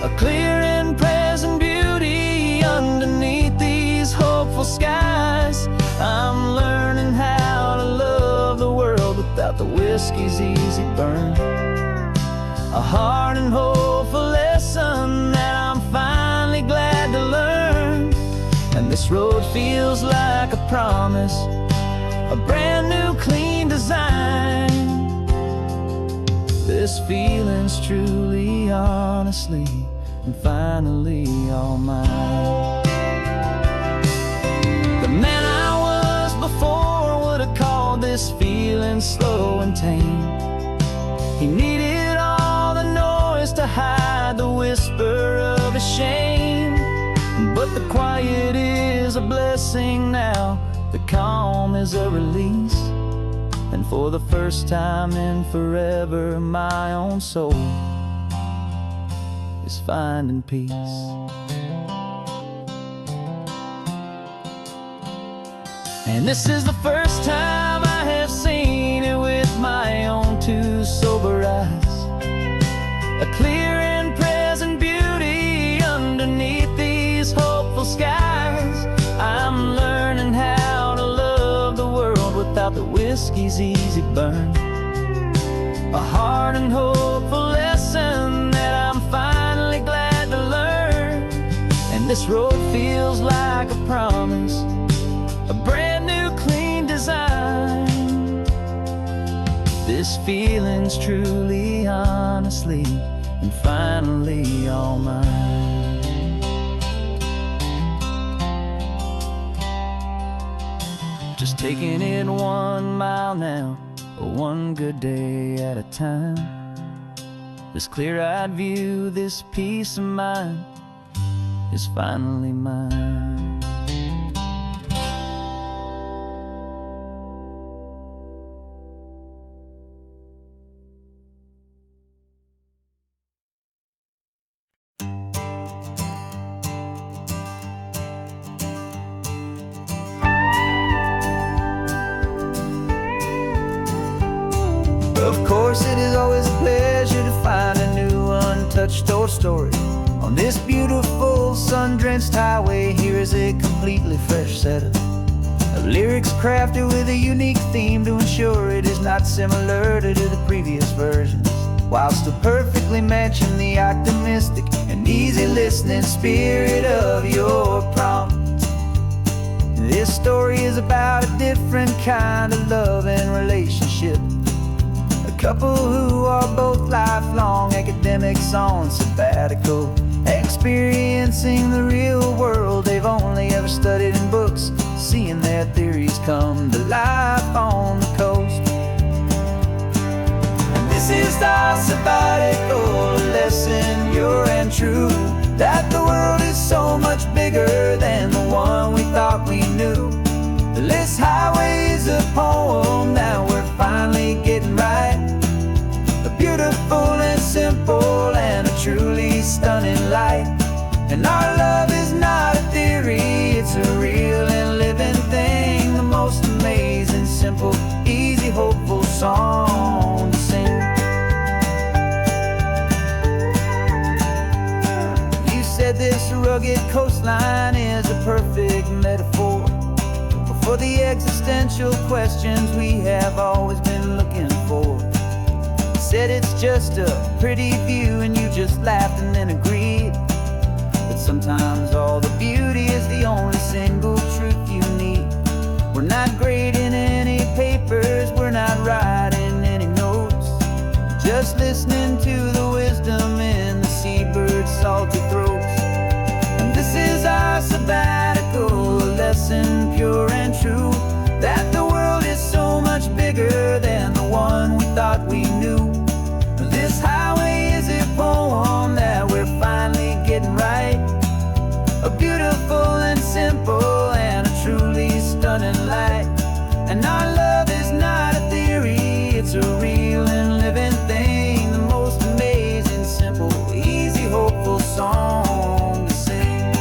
Speaker 1: a clear and present beauty underneath these hopeful skies. I'm learning how to love the world without the whiskey's easy burn, a hard and hopeful lesson that I'm finally glad to learn. And this road feels like a promise, a brand new clean design. This feeling's truly, honestly, and finally all mine. The man I was before would have called this feeling slow and tame. He needed all the noise to hide the whisper of his shame, but the quiet is a blessing now, the calm is a release, and for the first time in forever my own soul is finding peace. And this is the first time I have seen it with my own two sober eyes, a clear and present beauty underneath these hopeful skies. I'm learning how to love the world without the whiskey's easy burn, a hard and hopeful lesson that I'm finally glad to learn. And this road feels like a promise, a brand new clean design. This feeling's truly, honestly, and finally all mine. Just taking it 1 mile now, one good day at a time. This clear-eyed view, this peace of mind is finally mine.
Speaker 2: Of course, it is always a pleasure to find a new untouched old story. On this beautiful sun-drenched highway, here is a completely fresh set of lyrics crafted with a unique theme to ensure it is not similar to the previous versions, while still perfectly matching the optimistic and easy listening spirit of your prompt.
Speaker 1: This story is about a different kind of love and relationship. A couple who are both lifelong academics on sabbatical, experiencing the real world they've only ever studied in books, seeing their theories come to life on the coast. And this is our sabbatical lesson, pure and true, that the world is so much bigger than the one we thought we knew. This highway is a poem that we're finally getting right. A beautiful and simple and a truly stunning light. And our love is not a theory, it's a real and living thing. The most amazing, simple, easy, hopeful song to sing. You said this rugged coastline is a perfect metaphor for the existential questions we have always been looking for. Said it's just a pretty view and you just laughed and then agreed. But sometimes all the beauty is the only single truth you need. We're not grading any papers, we're not writing any notes, just listening to the wisdom in the seabird's salty throats. And this is our sabbatical lesson, pure and true, that the world is so much bigger than the one we thought we knew. This highway is a poem that we're finally getting right. A beautiful and simple and a truly stunning light. And our love is not a theory, it's a real and living thing. The most amazing, simple, easy, hopeful song to sing.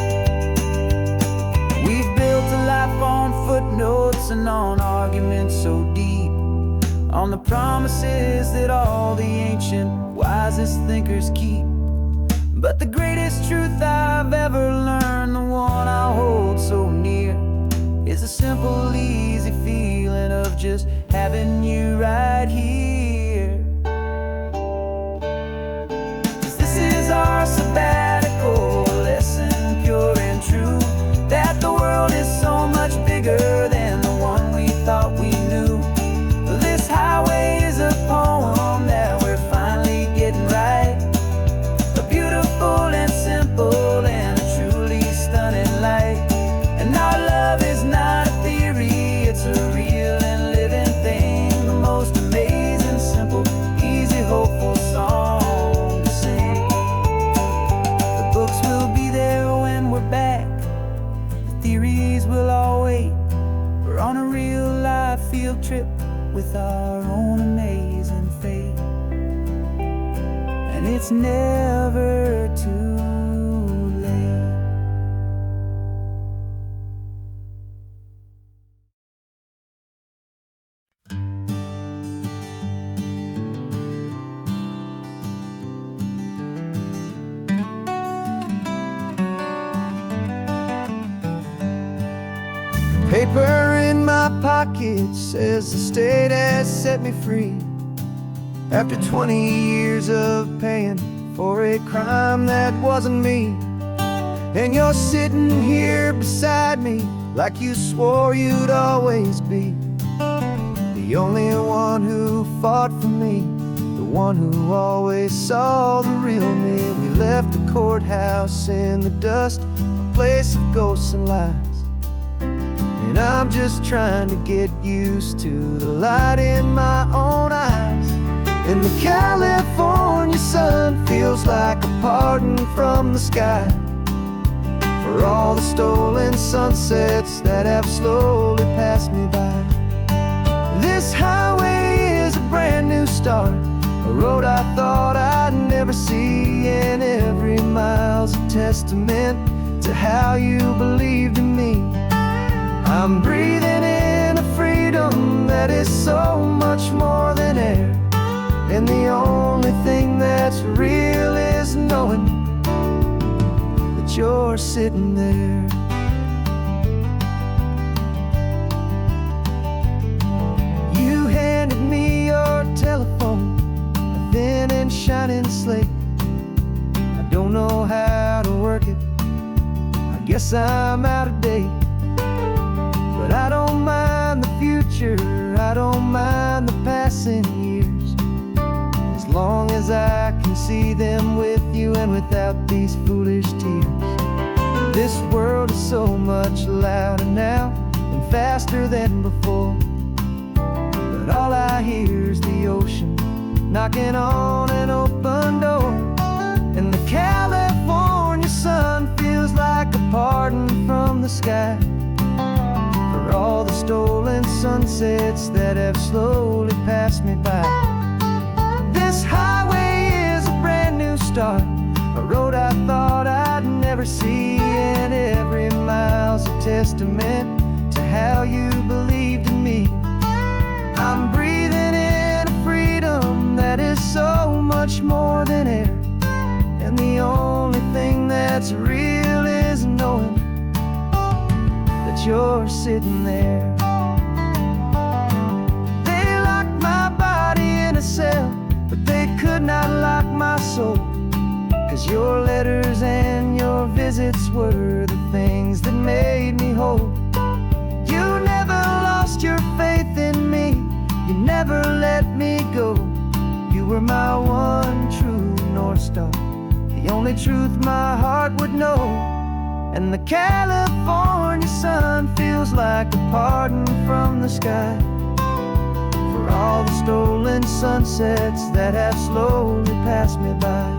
Speaker 1: We've built a life on footnotes and on arguments so deep, on the promises that all the ancient, wisest thinkers keep. But the greatest truth I've ever learned, the one I hold so near, is a simple, easy feeling of just having you right here. 'Cause this is our sabbatical lesson, pure and true, that the world is so much bigger than the one we thought we knew. This highway is a poem that we're finally getting right. A beautiful and simple and a truly stunning light. And our love is not a theory, it's a real and living thing. The most amazing, simple, easy, hopeful song to sing. The books will be there when we're back, the theories will all wait. We're on a real life field trip with our own amazing fate. And it's never too late. Paper in my pocket says the state has set me free, after 20 years of paying for a crime that wasn't me. And you're sitting here beside me like you swore you'd always be, the only one who fought for me, the one who always saw the real me. We left the courthouse in the dust, a place of ghosts and lies. And I'm just trying to get used to the light in my own eyes. And the California sun feels like a pardon from the sky for all the stolen sunsets that have slowly passed me by. This highway is a brand new start, a road I thought I'd never see, and every mile's a testament to how you believed in me. I'm breathing in a freedom that is so much more than air, and the only thing that's real is knowing that you're sitting there. You handed me your telephone, a thin and shining slate. I don't know how to work it, I guess I'm out of date. But I don't mind the future, I don't mind the passing years, as long as I can see them with you and without these foolish tears. This world is so much louder now and faster than before, but all I hear is the ocean knocking on an open door. And the California sun feels like a pardon from the sky for all the stolen sunsets that have slowly passed me by. This highway is a brand new start, a road I thought I'd never see, and every mile's a testament to how you believed in me. I'm breathing in a freedom that is so much more than air, and the only thing that's real is knowing that you're sitting there. They locked my body in a cell, but they could not lock my soul, 'cause your letters and your visits were the things that made me whole. You never lost your faith in me, you never let me go. You were my one true North Star, the only truth my heart would know. And the California sun feels like a pardon from the sky for all the stolen sunsets that have slowly passed me by.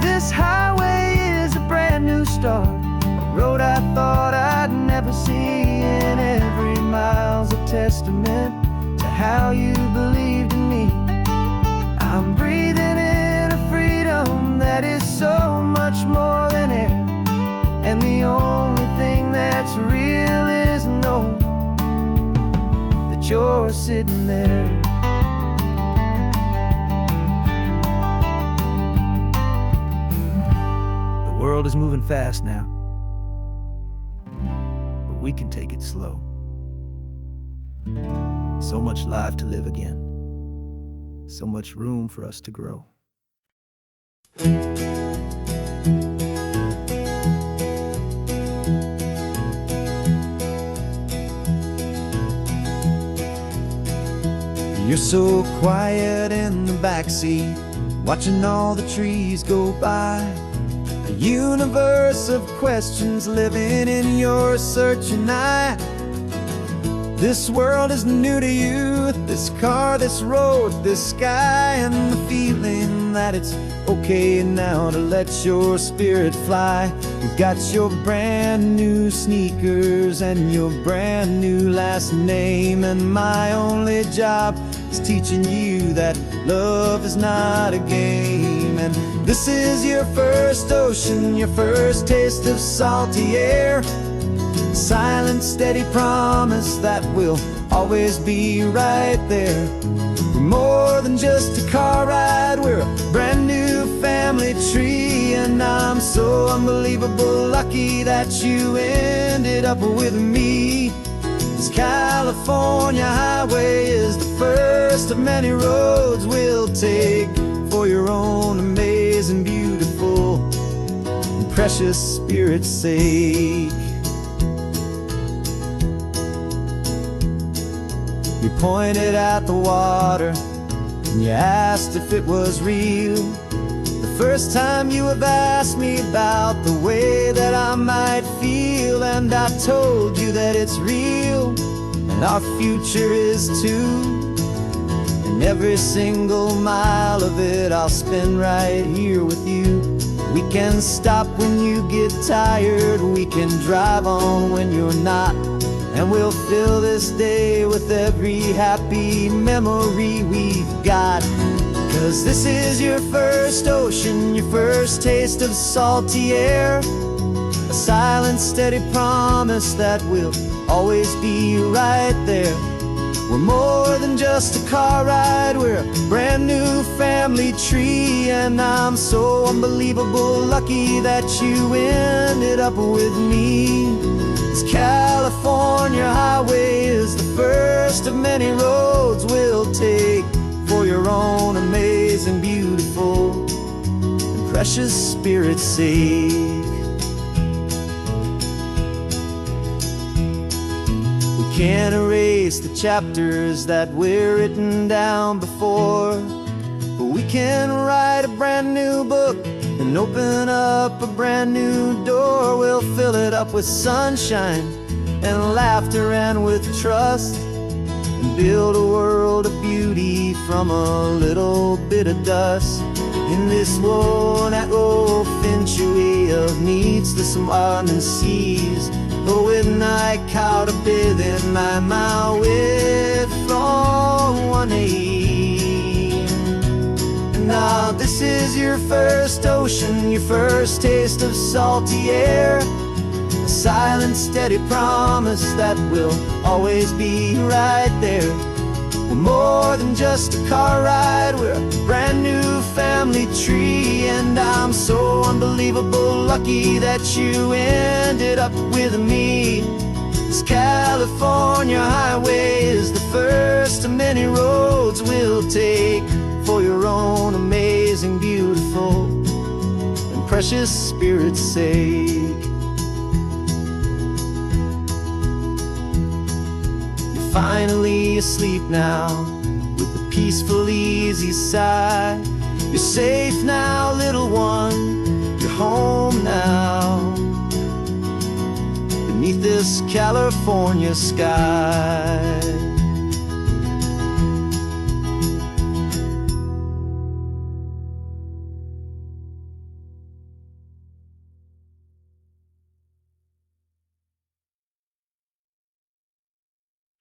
Speaker 1: This highway is a brand new start, a road I thought I'd never see, and every mile's a testament to how you believed in me. I'm breathing in a freedom that is so much more than air, and the only thing that's real is knowing that you're sitting there. The world is moving fast now, but we can take it slow. So much life to live again, so much room for us to grow.
Speaker 2: You're so quiet in the backseat, watching all the trees go by. A universe of questions living in your searching eye. This world is new to you, this car, this road, this sky, and the feeling that it's okay now to let your spirit fly. You've got your brand new sneakers and your brand new last name, and my only job is teaching you that love is not a game. And this is your first ocean, your first taste of salty air, silent, steady promise that we'll always be right there. We're more than just a car ride, we're a brand new family tree, and I'm so unbelievable lucky that you ended up with me. This California highway is the first of many roads we'll take for your own amazing, beautiful, and precious spirit's sake. You pointed at the water and you asked if it was real. The first time you have asked me about the way that I might feel, and I told you that it's real and our future is too. And every single mile of it I'll spend right here with you. We can stop when you get tired, we can drive on when you're not, and we'll fill this day with every happy memory we've got. 'Cause this is your first ocean, your first taste of salty air, a silent, steady promise that we'll always be right there. We're more than just a car ride, we're a brand new family tree, and I'm so unbelievable lucky that you ended up with me. This California highway is the first of many roads we'll take for your own amazing, beautiful, and precious spirit's sake.
Speaker 1: can't erase the chapters that were written down before, but we can write a brand new book and open up a brand new door. We'll fill it up with sunshine and laughter and with trust, and build a world of beauty from a little bit of dust. In this world that way of needs the surrounding seas, but when I caught a bit in my mouth with from one aim. And now this is your first ocean, your first taste of salty air, a silent, steady promise that we'll always be right there. We're more than just a car ride, we're a brand new family tree. And I'm so unbelievable lucky that you ended up with me. This California highway is the first of many roads we'll take for your own amazing, beautiful, and precious spirit's sake. Finally asleep now, with a peaceful, easy sigh. You're safe now, little one, you're home now, beneath this California sky.